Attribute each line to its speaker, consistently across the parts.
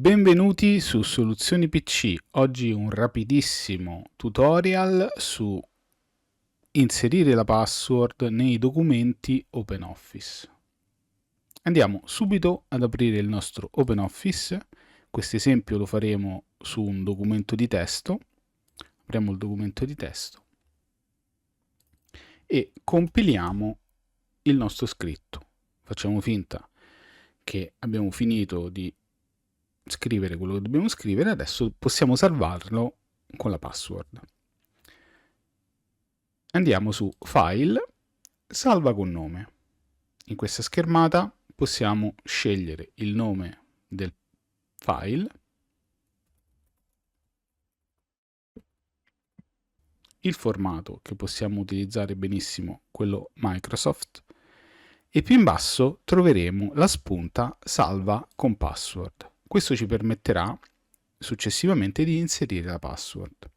Speaker 1: Benvenuti su Soluzioni PC. Oggi un rapidissimo tutorial su inserire la password nei documenti OpenOffice. Andiamo subito ad aprire il nostro OpenOffice. Questo esempio lo faremo su un documento di testo. Apriamo il documento di testo e compiliamo il nostro scritto. Facciamo finta che abbiamo finito di scrivere quello che dobbiamo scrivere, adesso possiamo salvarlo con la password. Andiamo su File, Salva con nome. In questa schermata possiamo scegliere il nome del file, il formato che possiamo utilizzare benissimo, quello Microsoft, e più in basso troveremo la spunta Salva con password. Questo ci permetterà successivamente di inserire la password.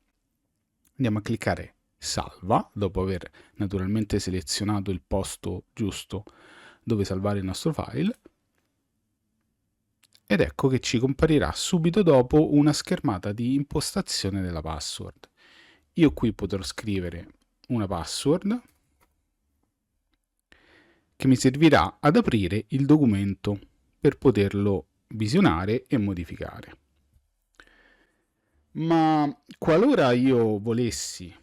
Speaker 1: Andiamo a cliccare Salva, dopo aver naturalmente selezionato il posto giusto dove salvare il nostro file, ed ecco che ci comparirà subito dopo una schermata di impostazione della password. Io qui potrò scrivere una password che mi servirà ad aprire il documento per poterlo visionare e modificare. Ma qualora io volessi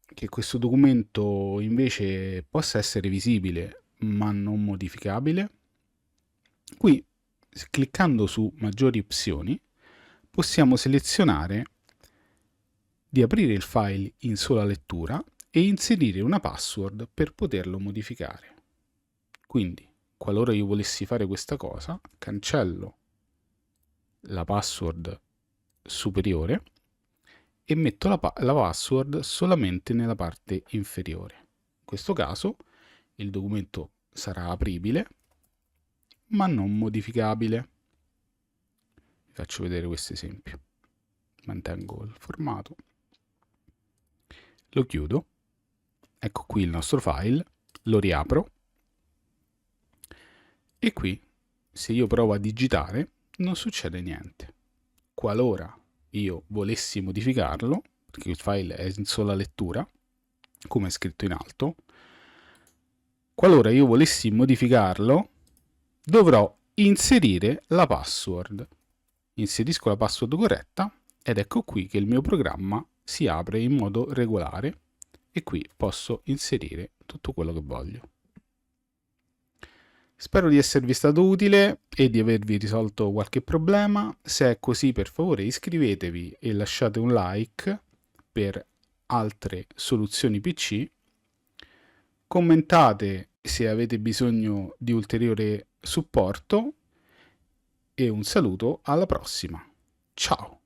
Speaker 1: che questo documento invece possa essere visibile ma non modificabile, qui cliccando su maggiori opzioni possiamo selezionare di aprire il file in sola lettura e inserire una password per poterlo modificare. Quindi, qualora io volessi fare questa cosa, cancello la password superiore e metto la password solamente nella parte inferiore. In questo caso il documento sarà apribile ma non modificabile. Vi faccio vedere questo esempio. Mantengo il formato, lo chiudo, ecco qui il nostro file, lo riapro e qui se io provo a digitare non succede niente. Qualora io volessi modificarlo, perché il file è in sola lettura, come è scritto in alto, qualora io volessi modificarlo, dovrò inserire la password. Inserisco la password corretta ed ecco qui che il mio programma si apre in modo regolare e qui posso inserire tutto quello che voglio. Spero di esservi stato utile e di avervi risolto qualche problema. Se è così, per favore iscrivetevi e lasciate un like per altre soluzioni PC. Commentate se avete bisogno di ulteriore supporto e un saluto alla prossima. Ciao!